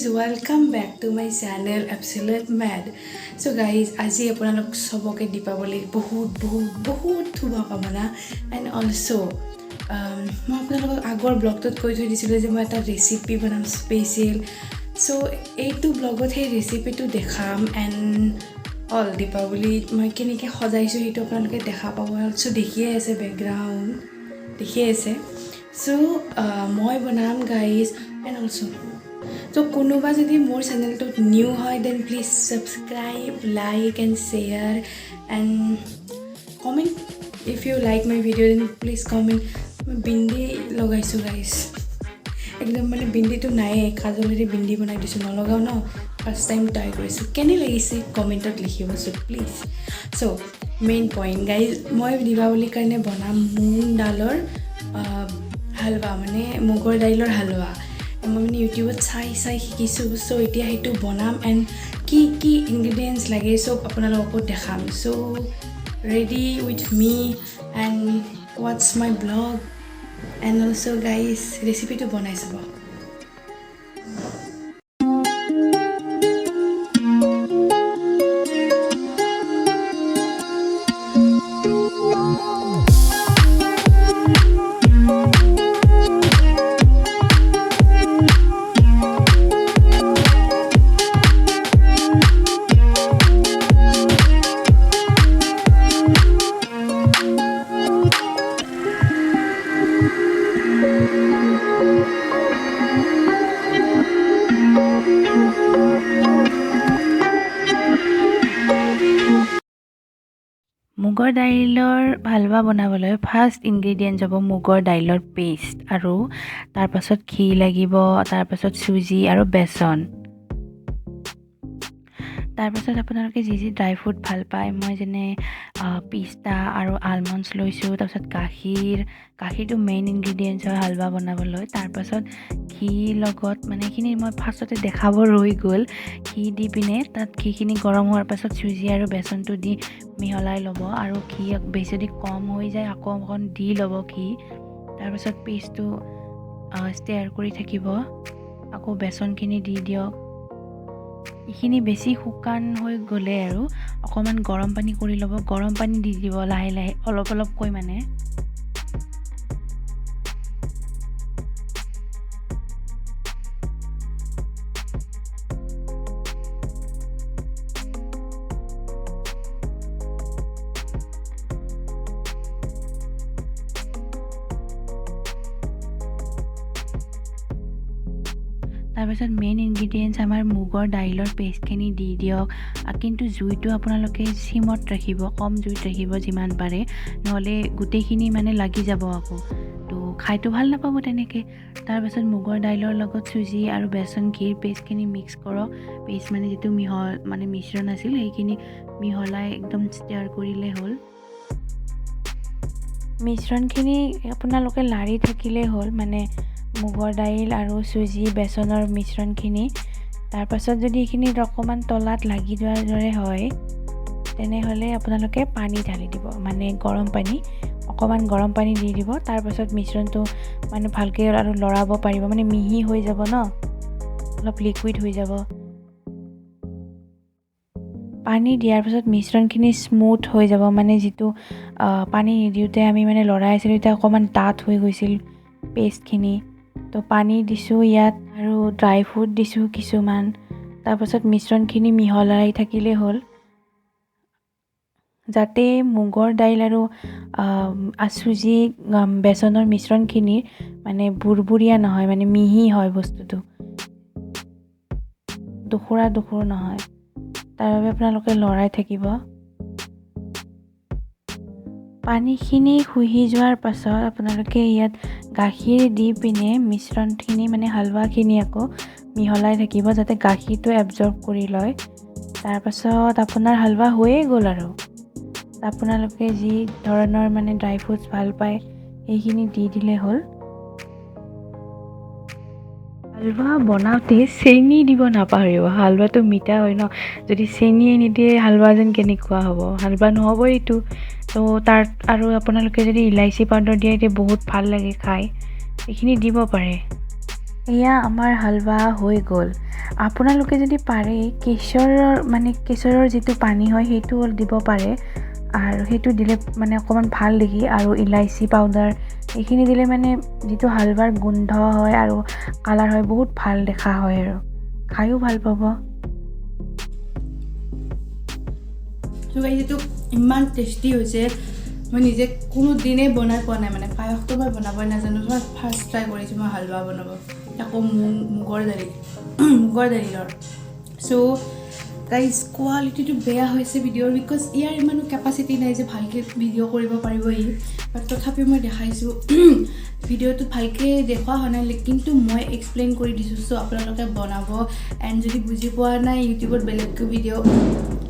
guys, welcome back to my channel Absolute Mad. So guys, আজি আপোনালোক সবকে দীপাৱলীৰ বহুত শুভকামনা and also মই আপোনালোকক আগৰ ব্লগটোত কৈ থৈ দিছিলোঁ যে মই এটা ৰেচিপি বনাম স্পেচিয়েল সো এইটো ব্লগত সেই ৰেচিপিটো দেখাম and অল দীপাৱলীত মই কেনেকৈ সজাইছোঁ সেইটো আপোনালোকে দেখা পাব অলসো দেখিয়ে আছে বেকগ্ৰাউণ্ড দেখিয়ে আছে সো মই বনাম guys and also so konoba jodi more channel to new hoy then please subscribe like and share and comment if you like my video then please comment bindi logaisu guys ekdom mane bindi to nai kajolere bindi banai disu nalagao na first time try korisu kene lagise comment ot likhibo so please so main point guys moi diwali karone banam moong dalor halwa mane mugor dailor halwa মই ইউটিউবত চাই শিকিছোঁ so এতিয়া সেইটো বনাম and কি ingredients লাগে সব আপোনালোককো দেখাম so ready with me and ৱাটছ my blog and also' guys ৰেচিপিটো বনাই চাব মুগৰ দাইলৰ হালৱা বনাবলৈ ফাৰ্ষ্ট ইনগ্ৰেডিয়েণ্ট হ'ব মুগৰ দাইলৰ পেষ্ট আৰু তাৰ পাছত ঘি লাগিব তাৰ পাছত সুজি আৰু বেসন তাৰ পাছত আপোনালোকে যি ড্ৰাই ফ্ৰুট ভাল পায় মই যেনে পিস্তা আৰু আলমণ্ডছ লৈছোঁ তাৰ পাছত গাখীৰটো মেইন ইনগ্ৰেডিয়েণ্টছ হয় হালৱা বনাবলৈ তাৰ পাছত ঘি লগত মানে এইখিনি মই ফাৰ্ষ্টতে দেখাব ৰৈ গ'ল ঘি দি পিনে তাত ঘিখিনি গৰম হোৱাৰ পাছত সুজি আৰু বেসনটো দি মিহলাই ল'ব আৰু ঘি বেছি যদি কম হৈ যায় আকৌ অকণ দি ল'ব ঘি তাৰপাছত পেষ্টটো ষ্টেয়াৰ কৰি থাকিব আকৌ বেসনখিনি দি দিয়ক এইখিনি বেছি শুকান হৈ গ'লে আৰু অকণমান গৰম পানী কৰি ল'ব গৰম পানী দি দিব লাহে লাহে অলপকৈ মানে তাৰপিছত মেইন ইনগ্ৰেডিয়েণ্টছ আমাৰ মুগৰ দাইলৰ পেষ্টখিনি দি দিয়ক কিন্তু জুইটো আপোনালোকে সিমত ৰাখিব কম জুইত ৰাখিব যিমান পাৰে নহ'লে গোটেইখিনি মানে লাগি যাব আকৌ তো খাইটো ভাল নাপাব তেনেকৈ তাৰপিছত মুগৰ দাইলৰ লগত সুজি আৰু বেসন ঘিৰ পেষ্টখিনি মিক্স কৰক পেষ্ট মানে যিটো মিশ্ৰণ আছিল সেইখিনি মিহলাই একদম ষ্টেয়াৰ কৰিলে হ'ল মিশ্ৰণখিনি আপোনালোকে লাৰি থাকিলে হ'ল মানে মুগৰ দাইল আৰু সুজি বেসনৰ মিশ্ৰণখিনি তাৰপাছত যদি এইখিনিত অকণমান তলাত লাগি যোৱাৰ দৰে হয় তেনেহ'লে আপোনালোকে পানী ঢালি দিব মানে অকণমান গৰম পানী দি দিব তাৰপাছত মিশ্ৰণটো মানে ভালকৈ আৰু লৰাব পাৰিব মানে মিহি হৈ যাব ন অলপ লিকুইড হৈ যাব পানী দিয়াৰ পাছত মিশ্ৰণখিনি স্মুথ হৈ যাব মানে যিটো পানী নিদিওঁতে আমি মানে লৰাই আছিলোঁ এতিয়া অকণমান ডাঠ হৈ গৈছিল পেষ্টখিনি তো পানী দিছোঁ ইয়াত আৰু ড্ৰাই ফ্ৰুট দিছোঁ কিছুমান তাৰপাছত মিশ্ৰণখিনি মিহলাই থাকিলে হ'ল যাতে মুগৰ দাইল আৰু সুজি বেসনৰ মিশ্ৰণখিনি মানে বুৰবুৰীয়া নহয় মানে মিহি হয় বস্তুটো দুখুৰা নহয় তাৰ বাবে আপোনালোকে লৰাই থাকিব পানীখিনি শুহি যোৱাৰ পাছত আপোনালোকে ইয়াত গাখীৰ দি পিনে মিশ্ৰণখিনি মানে হালৱাখিনি আকৌ মিহলাই থাকিব যাতে গাখীৰটো এবজৰ্ব কৰি লয় তাৰপাছত আপোনাৰ হালৱা হৈয়ে গ'ল আৰু আপোনালোকে যি ধৰণৰ মানে ড্ৰাই ফ্ৰুটছ ভাল পায় সেইখিনি দি দিলে হ'ল হালৱা বনাওঁতে চেনি দিব নাপাহৰিব হালৱাটো মিঠা হয় ন যদি চেনিয়ে নিদিয়ে হালৱা যেন কেনেকুৱা হ'ব হালৱা নহ'ব এইটো তো তাত আৰু আপোনালোকে যদি ইলাইচি পাউডাৰ দিয়ে তেতিয়া বহুত ভাল লাগে খাই এইখিনি দিব পাৰে এয়া আমাৰ হালৱা হৈ গ'ল আপোনালোকে যদি পাৰে কেশৰৰ যিটো পানী হয় সেইটো দিব পাৰে আৰু সেইটো দিলে মানে অকমান ভাল দেখি আৰু ইলাইচি পাউডাৰ এইখিনি দিলে মানে যিটো হালৱাৰ গোন্ধ হয় আৰু কালাৰ হয় বহুত ভাল দেখা হয় আৰু খায়ো ভাল পাব তো গাইজ এইটো ইমান টেষ্টি হৈছে মই নিজে কোনো দিনে বনাই পোৱা নাই মানে পায়সটো মই বনাবই নাজানো মই ফাৰ্ষ্ট ট্ৰাই কৰিছোঁ মই হালৱা বনাব আকৌ মুগৰ দালিৰ চ' গাইজ কোৱালিটিটো বেয়া হৈছে ভিডিঅ'ৰ বিকজ ইয়াৰ ইমানো কেপাচিটি নাই যে ভালকৈ ভিডিঅ' কৰিব পাৰিব বাট তথাপিও মই দেখাইছোঁ ভিডিঅ'টো ভালকৈ দেখুওৱা হোৱা নাই কিন্তু মই এক্সপ্লেইন কৰি দিছোঁ চ' আপোনালোকে বনাব এণ্ড যদি বুজি পোৱা নাই ইউটিউবত বেলেগকৈ ভিডিঅ'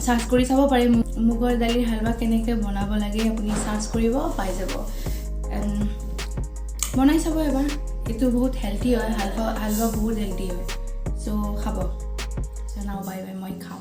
চাৰ্চ কৰি চাব পাৰে মুগৰ দালিৰ হালৱা কেনেকৈ বনাব লাগে আপুনি চাৰ্চ কৰিব পাই যাব এণ্ড বনাই চাব এবাৰ এইটো বহুত হেল্থি হয় হালৱা বহুত হেল্থি হয় চ' খাব চ' নাও বাই বাই মই খাওঁ